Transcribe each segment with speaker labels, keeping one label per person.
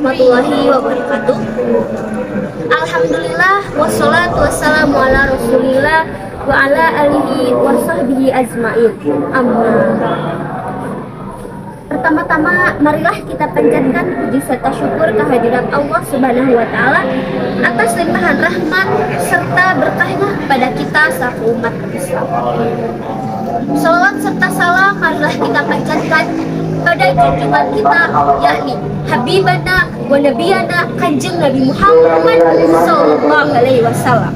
Speaker 1: warahmatullahi wabarakatuh. Alhamdulillah wassalatu wassalamu ala rasulillah wa ala alihi wa sahbihi ajmain. Pertama-tama marilah kita panjatkan puji serta syukur kehadirat Allah Subhanahu wa taala atas limpahan rahmat serta berkahnya kepada kita selaku umat Islam. Salawat serta salam marilah kita panjatkan pada junjungan kita, yakni Habibana wa Nabiyana Kanjeng Nabi Muhammad Sallallahu Alaihi Wasallam,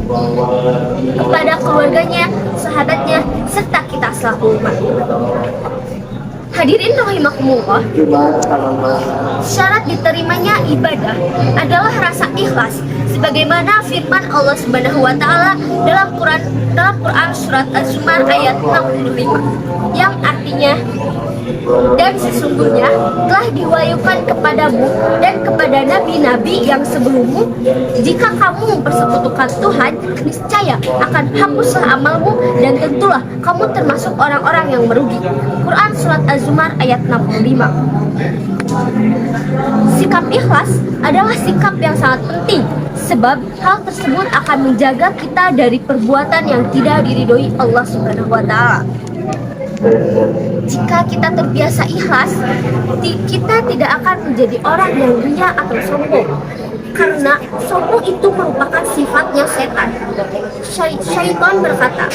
Speaker 1: kepada keluarganya, sahabatnya, serta kita selaku umat. Hadirin rahimakumullah, syarat diterimanya ibadah adalah rasa ikhlas, sebagaimana firman Allah Subhanahu wa taala dalam Quran surat Az-Zumar ayat 65 yang artinya, dan sesungguhnya telah diwahyukan kepadamu dan kepada nabi-nabi yang sebelummu, jika kamu mempersekutukan Tuhan, niscaya akan hapuslah amalmu dan tentulah kamu termasuk orang-orang yang merugi. Quran surat Az-Zumar ayat 65. Sikap ikhlas adalah sikap yang sangat penting, sebab hal tersebut akan menjaga kita dari perbuatan yang tidak diridhoi Allah Subhanahu wa taala. Jika kita terbiasa ikhlas, kita tidak akan menjadi orang yang ria atau sombong, karena sombong itu merupakan sifatnya setan. Syaitan berkata,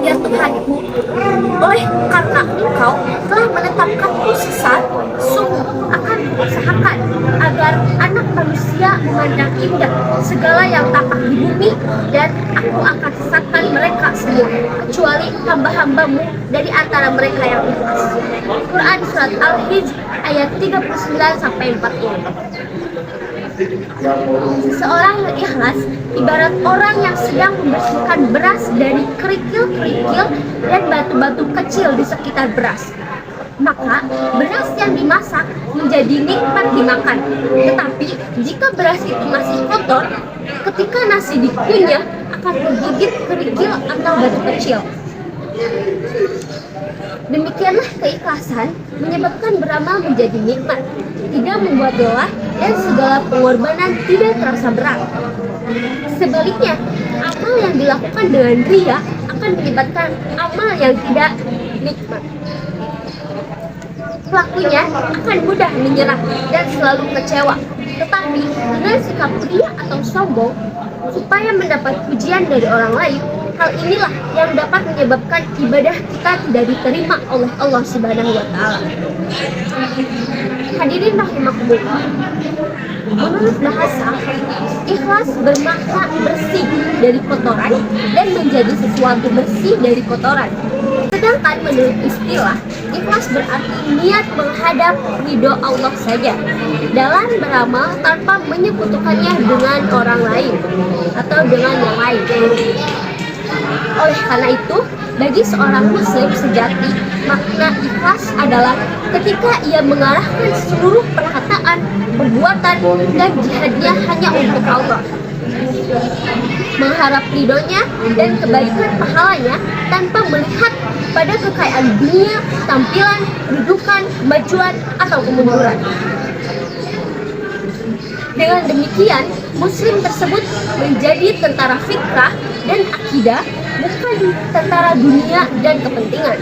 Speaker 1: "Ya Tuhanku, oleh karena Engkau telah menetapkanku sesat, sungguh akan kuusahakan agar anak manusia memandang indah segala yang tampak di bumi, dan aku akan sesatkan mereka semua, kecuali hamba-hambamu dari antara mereka yang ikhlas." Quran surat Al-Hijr ayat 39-40. Seseorang yang ikhlas ibarat orang yang sedang membersihkan beras dari kerikil-kerikil dan batu-batu kecil di sekitar beras. Maka beras yang dimasak menjadi nikmat dimakan. Tetapi jika beras itu masih kotor, ketika nasi dikunyah akan menggigit kerikil atau batu kecil. Demikianlah keikhlasan menyebabkan beramal menjadi nikmat, tidak membuat lelah, dan segala pengorbanan tidak terasa berat. Sebaliknya, amal yang dilakukan dengan ria akan menyebabkan amal yang tidak nikmat. Pelakunya akan mudah menyerah dan selalu kecewa. Tetapi dengan sikap ria atau sombong, supaya mendapat pujian dari orang lain, hal inilah yang dapat menyebabkan ibadah kita tidak diterima oleh Allah Subhanahu wa taala. Hadirin rahimakumullah, menurut bahasa, ikhlas bermakna bersih dari kotoran dan menjadi sesuatu bersih dari kotoran. Sedangkan menurut istilah, ikhlas berarti niat menghadap ridho Allah saja dalam beramal tanpa menyekutukannya dengan orang lain atau dengan yang lain. Oleh karena itu, bagi seorang muslim sejati, makna ikhlas adalah ketika ia mengarahkan seluruh perkataan, perbuatan, dan jihadnya hanya untuk Allah, mengharap ridhonya dan kebaikan pahalanya tanpa melihat pada kekayaan dunia, tampilan, kedudukan, kemajuan, atau kemunduran. Dengan demikian, muslim tersebut menjadi tentara fikrah dan akidah, bukan tentara dunia dan kepentingan.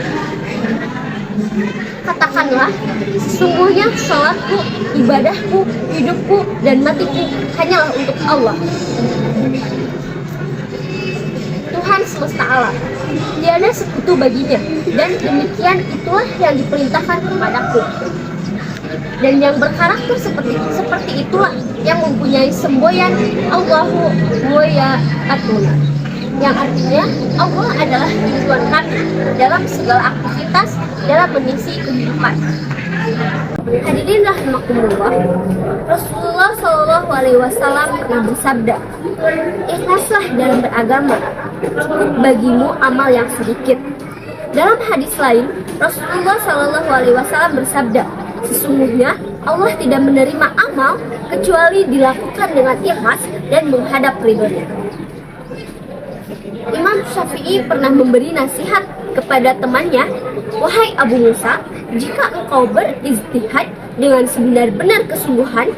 Speaker 1: Katakanlah, sesungguhnya salatku, ibadahku, hidupku, dan matiku hanyalah untuk Allah, Tuhan semesta alam. Tiada sekutu baginya, dan demikian itulah yang diperintahkan kepadaku. Dan yang berkarakter seperti itulah yang mempunyai semboyan Allahu Atuna, yang artinya Allah adalah tujuan kami dalam segala aktivitas dalam mengisi kehidupan. Hadirin rahimakumullah, Rasulullah Shallallahu Alaihi Wasallam pernah bersabda, "Ikhlaslah dalam beragama, cukup bagimu amal yang sedikit." Dalam hadis lain, Rasulullah Shallallahu Alaihi Wasallam bersabda, "Sesungguhnya Allah tidak menerima amal kecuali dilakukan dengan ikhlas dan menghadap ridhonya." Imam Syafi'i pernah memberi nasihat kepada temannya, "Wahai Abu Musa, jika engkau berijtihad dengan sebenar-benar kesungguhan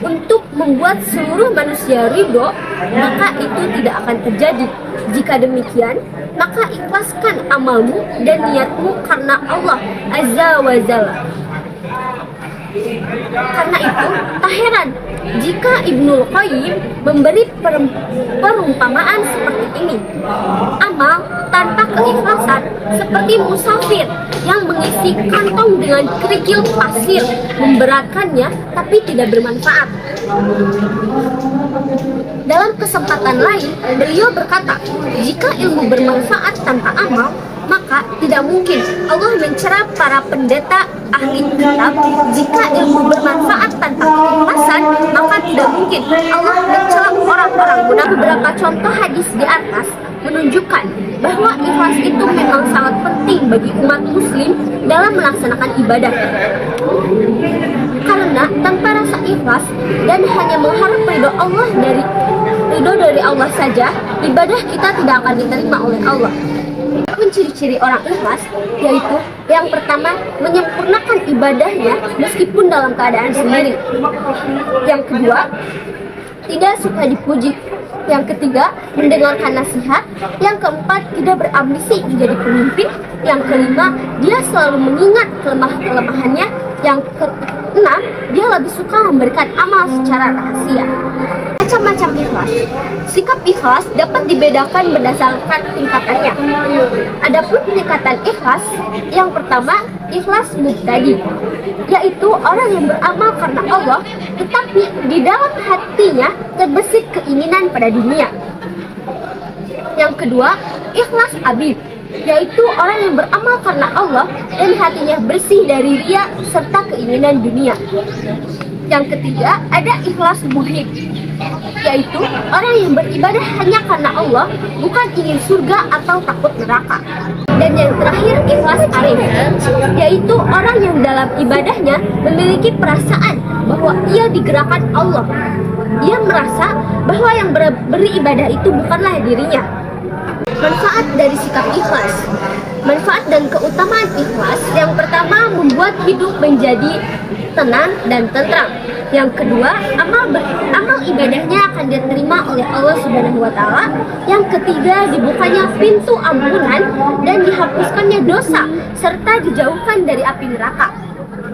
Speaker 1: untuk membuat seluruh manusia ridho, maka itu tidak akan terjadi. Jika demikian, maka ikhlaskan amalmu dan niatmu karena Allah Azza wa Jalla. Karena itu, tak heran jika Ibnul Qayyim memberi perumpamaan seperti ini. Amal tanpa keikhlasan seperti musafir yang mengisi kantong dengan kerikil pasir, memberatkannya tapi tidak bermanfaat. Dalam kesempatan lain, beliau berkata, jika ilmu bermanfaat tanpa amal, maka tidak mungkin Allah mencela para pendeta ahli kitab. Jika ilmu bermanfaat tanpa keikhlasan, maka tidak mungkin Allah mencela orang-orang munafik. Beberapa contoh hadis di atas menunjukkan bahwa ikhlas itu memang sangat penting bagi umat muslim dalam melaksanakan ibadah. Karena tanpa rasa ikhlas dan hanya mengharap ridho dari Allah saja, ibadah kita tidak akan diterima oleh Allah. Ciri-ciri orang ikhlas yaitu yang pertama, menyempurnakan ibadahnya meskipun dalam keadaan sendiri. Yang kedua, tidak suka dipuji. Yang ketiga, mendengarkan nasihat. Yang keempat, tidak berambisi menjadi pemimpin. Yang kelima, dia selalu mengingat kelemahannya. Yang keenam, dia lebih suka memberikan amal secara rahasia. Macam-macam ikhlas. Sikap ikhlas dapat dibedakan berdasarkan tingkatannya. Adapun tingkatan ikhlas, yang pertama, ikhlas mubtadi, yaitu orang yang beramal karena Allah, tetapi di dalam hatinya terbesit keinginan pada dunia. Yang kedua, ikhlas abid, yaitu orang yang beramal karena Allah dan hatinya bersih dari riya serta keinginan dunia. Yang ketiga, ada ikhlas muhib, yaitu orang yang beribadah hanya karena Allah, bukan ingin surga atau takut neraka. Dan yang terakhir, ikhlas arif, yaitu orang yang dalam ibadahnya memiliki perasaan bahwa ia digerakkan Allah. Ia merasa bahwa yang beribadah itu bukanlah dirinya. Manfaat dari sikap ikhlas. Manfaat dan keutamaan ikhlas, yang pertama, membuat hidup menjadi tenang dan tentram. Yang kedua, amal ibadahnya akan diterima oleh Allah Subhanahu wa Ta'ala. Yang ketiga, dibukanya pintu ampunan dan dihapuskannya dosa serta dijauhkan dari api neraka.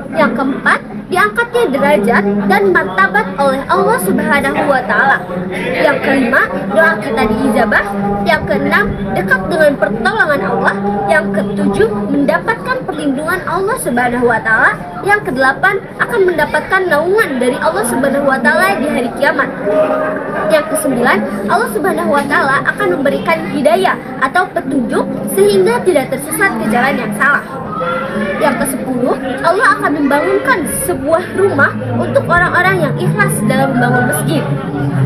Speaker 1: Yang keempat, diangkatnya derajat dan martabat oleh Allah Subhanahu wa Ta'ala. Yang kelima, doa kita diijabah. Yang keenam, dekat dengan pertolongan Allah. Yang ketujuh, mendapatkan perlindungan Allah Subhanahu wa Ta'ala. Yang kedelapan, akan mendapatkan naungan dari Allah Subhanahu wa Ta'ala di hari kiamat. Yang kesembilan, Allah Subhanahu wa Ta'ala akan memberikan hidayah atau petunjuk sehingga tidak tersesat ke jalan yang salah. Yang ke-10, Allah akan membangunkan sebuah rumah untuk orang-orang yang ikhlas dalam membangun masjid.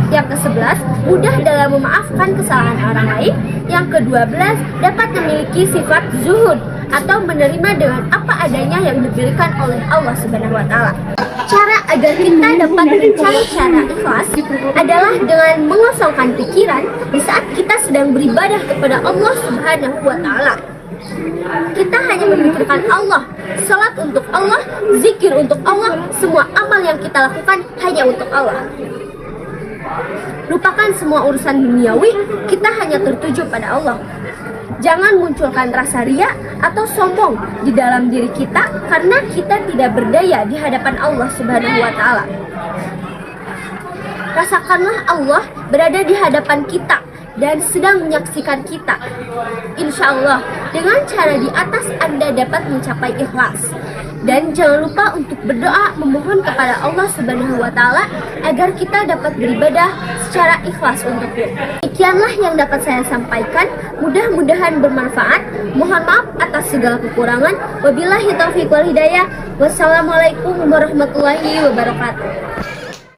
Speaker 1: Yang ke-11, mudah dalam memaafkan kesalahan orang lain. Yang ke-12, dapat memiliki sifat zuhud atau menerima dengan apa adanya yang diberikan oleh Allah Subhanahu wa Ta'ala. Cara agar kita dapat mencari cara ikhlas adalah dengan mengosongkan pikiran di saat kita sedang beribadah kepada Allah Subhanahu wa Ta'ala. Kita hanya memikirkan Allah, salat untuk Allah, zikir untuk Allah, semua amal yang kita lakukan hanya untuk Allah. Lupakan semua urusan duniawi, kita hanya tertuju pada Allah. Jangan munculkan rasa riya atau sombong di dalam diri kita karena kita tidak berdaya di hadapan Allah Subhanahu wa Ta'ala. Rasakanlah Allah berada di hadapan kita dan sedang menyaksikan kita. Insya Allah, dengan cara di atas Anda dapat mencapai ikhlas. Dan jangan lupa untuk berdoa memohon kepada Allah Subhanahu wa Ta'ala agar kita dapat beribadah secara ikhlas untuknya. Demikianlah yang dapat saya sampaikan. Mudah-mudahan bermanfaat. Mohon maaf atas segala kekurangan. Wabillahi taufiq wal hidayah. Wassalamualaikum warahmatullahi wabarakatuh.